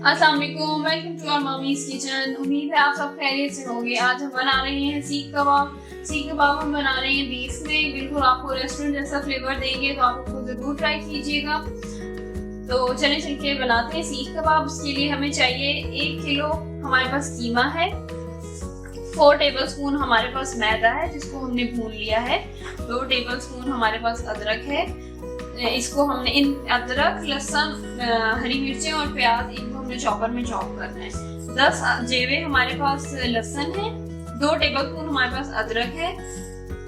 अस्सलाम वालेकुम, welcome to our mummy's kitchen. उम्मीद है आप सब खैरियत से होंगे। आज हम बना रहे हैं सीख कबाब। सीख कबाब हम बना रहे हैं बीफ में, बिल्कुल आपको रेस्टोरेंट जैसा फ्लेवर देंगे, तो आप उसको जरूर ट्राई कीजिएगा। तो चले चल के बनाते हैं सीख कबाब। उसके लिए हमें चाहिए 1 किलो हमारे पास कीमा है, 4 टेबलस्पून हमारे पास मैदा है जिसको हमने भून लिया है, 2 टेबलस्पून हमारे पास अदरक है। इसको हमने इन अदरक, लहसुन, हरी मिर्चें और प्याज इनको हमने चॉपर में चॉप करना है। 10 जेवे हमारे पास लहसुन है, 2 टेबलस्पून हमारे पास अदरक है,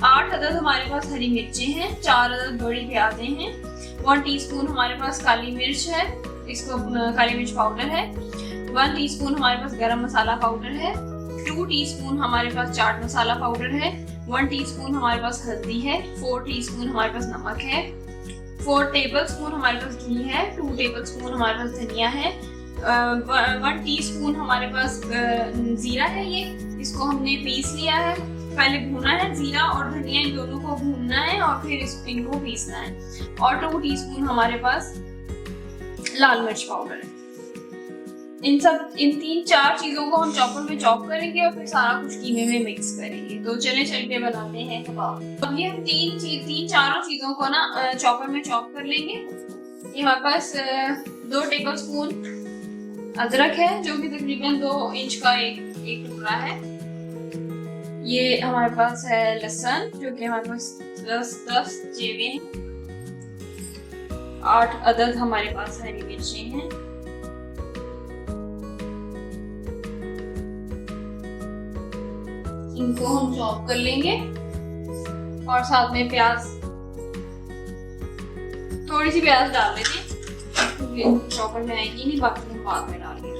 8 अदद हमारे पास हरी मिर्चें हैं, 4 अदद बड़ी प्याजें हैं, 1 टीस्पून हमारे पास काली मिर्च है, इसको काली मिर्च पाउडर है, 1 टीस्पून हमारे पास गरम मसाला पाउडर है, 2 टीस्पून हमारे पास चाट मसाला पाउडर है, 1 टीस्पून हमारे पास हल्दी है, 4 टीस्पून हमारे पास नमक है, 4 टेबलस्पून हमारे पास घी है, 2 टेबलस्पून हमारे पास धनिया है, 1 टीस्पून हमारे पास जीरा है। ये इसको हमने पीस लिया है, पहले भूना है। जीरा और धनिया इन दोनों को भूनना है और फिर इनको पीसना है। और 2 टीस्पून हमारे पास लाल मिर्च पाउडर है। इन 3-4 चीजों को हम चॉपर में चॉप करेंगे और फिर सारा कुछ कीमे में मिक्स करेंगे। तो चले चल के बनाते हैं कबाब। अब ये हम चारों चीजों को ना चॉपर में चॉप कर लेंगे। ये हमारे पास 2 टेबलस्पून अदरक है जो कि तकरीबन 2 इंच का एक टुकड़ा है। ये हमारे पास है लहसुन जो कि हमारे पास 10 जेवे हैं, 8 अदद हमारे पास हरी मिर्चें हैं, इनको हम चॉप कर लेंगे। और साथ में प्याज, थोड़ी सी प्याज डाल लेते हैं क्योंकि चॉपर में आएगी नहीं, बाकी हम बाद में डालेंगे।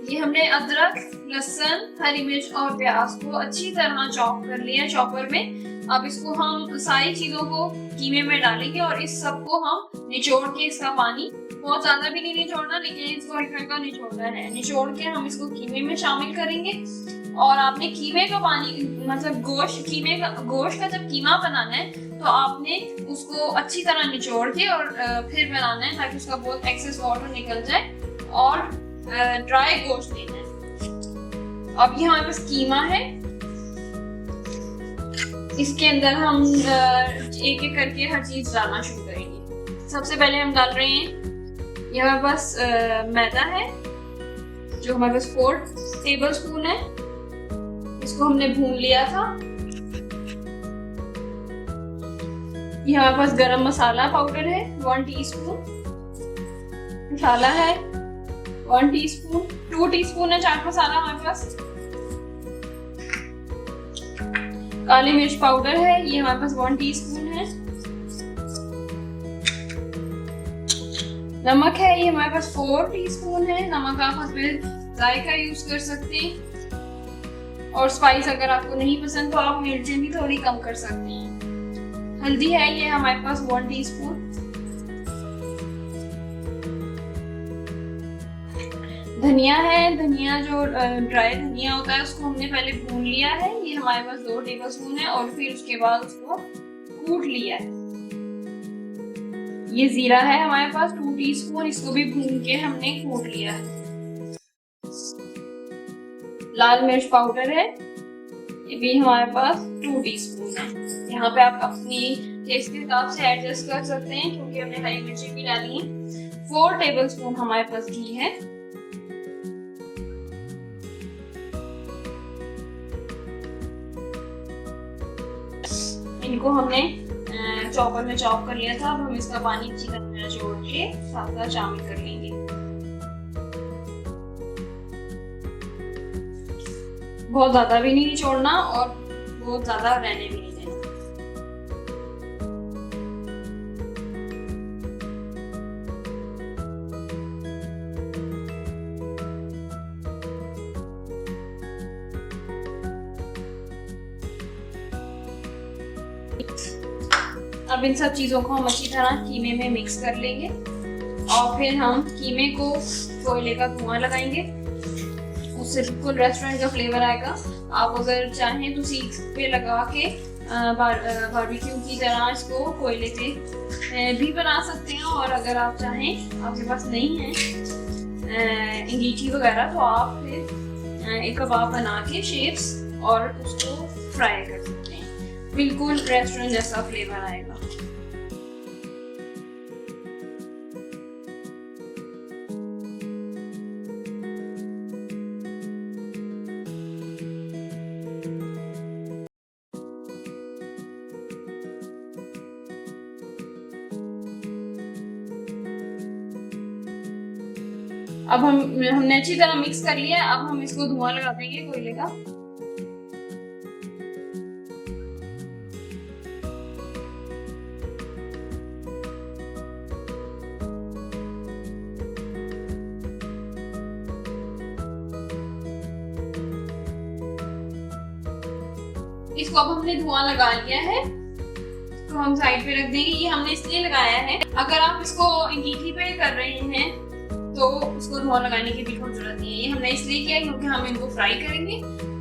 ये हमने अदरक, लहसुन, हरी मिर्च और प्याज को अच्छी तरह चॉप कर लिया चॉपर में। अब इसको हम सारी चीजों को कीमे में डालेंगे और इस सबको हम निचोड़ के, इसका पानी बहुत ज्यादा भी नहीं निचोड़ना, लेकिन इसको हल्का निचोड़ना है। निचोड़ के हम इसको कीमे में शामिल करेंगे। और आपने कीमे का पानी, मतलब गोश्त का जब कीमा बनाना है तो आपने उसको अच्छी तरह निचोड़ के और फिर बनाना है ताकि उसका बहुत एक्सेस वाटर निकल जाए और ड्राई गोश्त लेना है। अब ये हमारे पास कीमा है, इसके अंदर हम एक एक करके हर चीज डालना शुरू करेंगे। सबसे पहले हम डाल रहे हैं, ये हमारे पास मैदा है जो हमारे पास 4 टेबलस्पून है, इसको हमने भून लिया था। ये हमारे पास गरम मसाला पाउडर है 1 टीस्पून, मसाला है 1 टीस्पून, 2 टीस्पून है चाट मसाला हमारे पास, काली मिर्च पाउडर है, ये हमारे पास 1 टीस्पून है, नमक है, ये हमारे पास 4 टीस्पून है। नमक आप हस्बे जायका यूज कर सकते हैं और स्पाइस अगर आपको नहीं पसंद तो आप मिर्चें भी थोड़ी कम कर सकते हैं। हल्दी है, ये हमारे पास 1 टीस्पून, धनिया है, धनिया जो ड्राई धनिया होता है उसको हमने पहले भून लिया है, ये हमारे पास 2 टेबलस्पून है और फिर उसके बाद उसको कूट लिया है। ये जीरा है हमारे पास 2 टीस्पून, इसको भी भून के हमने कूट लिया है। लाल मिर्च पाउडर है, ये भी हमारे पास 2 टीस्पून है। यहाँ पे आप अपनी टेस्ट के हिसाब से एडजस्ट कर सकते हैं क्योंकि हमने हरी मिर्ची भी डाली है। 4 टेबलस्पून हमारे पास घी है, इनको हमने चॉपर में चॉप कर लिया था। अब हम इसका पानी अच्छी तरह निचोड़ के साथ साथ शामिल कर लेंगे। बहुत ज्यादा भी नहीं निचोड़ना और बहुत ज्यादा रहने भी नहीं देना। अब इन सब चीज़ों को हम अच्छी तरह कीमे में मिक्स कर लेंगे और फिर हम कीमे को कोयले का धुआं लगाएंगे, उससे बिल्कुल रेस्टोरेंट का फ्लेवर आएगा। आप अगर चाहें तो सीख पे लगा के बारबेक्यू की तरह इसको कोयले पे भी बना सकते हैं, और अगर आप चाहें, आपके पास नहीं है अंगीठी वगैरह, तो आप फिर एक कबाब बना के शेप्स और उसको फ्राई कर सकते हैं। बिल्कुल रेस्टोरेंट जैसा फ्लेवर आएगा। अब हमने अच्छी तरह मिक्स कर लिया। अब हम इसको धुआं लगा देंगे कोयले का। इसको अब हमने धुआं लगा लिया है, तो हम साइड पे रख देंगे। ये हमने इसलिए लगाया है, अगर आप इसको अंगीठी पे कर रहे हैं तो उसको धुआं लगाने की बिल्कुल जरूरत नहीं है। ये हमने इसलिए किया क्योंकि हम इनको फ्राई करेंगे,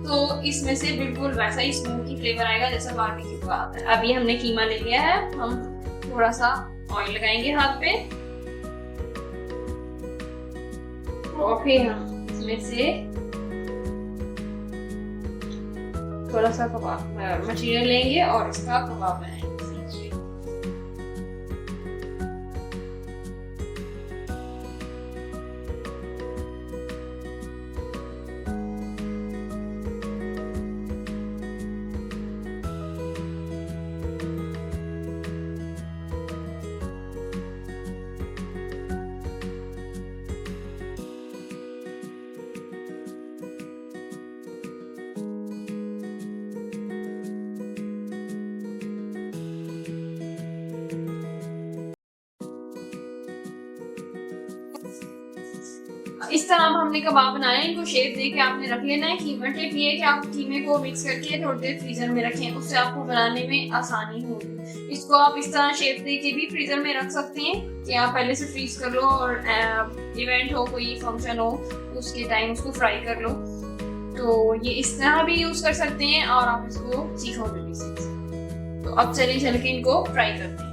तो इसमें से बिल्कुल वैसा ही स्मोकी फ्लेवर आएगा जैसा बारबेक्यू का आता है। अब ये हमने कीमा ले लिया है, हम थोड़ा सा ऑयल लगाएंगे हाथ पे और फिर हम इसमें से थोड़ा सा कबाब मटीरियल लेंगे और इसका कबाब बनाएंगे। इस तरह हमने कबाब बनाए, इनको शेप दे के आपने रख लेना है। कीमा टिप ये है कि आप कीमे को मिक्स करके थोड़ी देर फ्रीजर में रखें, उससे आपको बनाने में आसानी होगी। इसको आप इस तरह शेप दे के भी फ्रीजर में रख सकते हैं कि आप पहले से फ्रीज कर लो और इवेंट हो, कोई फंक्शन हो, उसके टाइम उसको फ्राई कर लो। तो ये इस तरह भी यूज कर सकते हैं और आप इसको सीखोगे भी सीख सकते हैं। तो अब चलिए चल के इनको फ्राई करते हैं।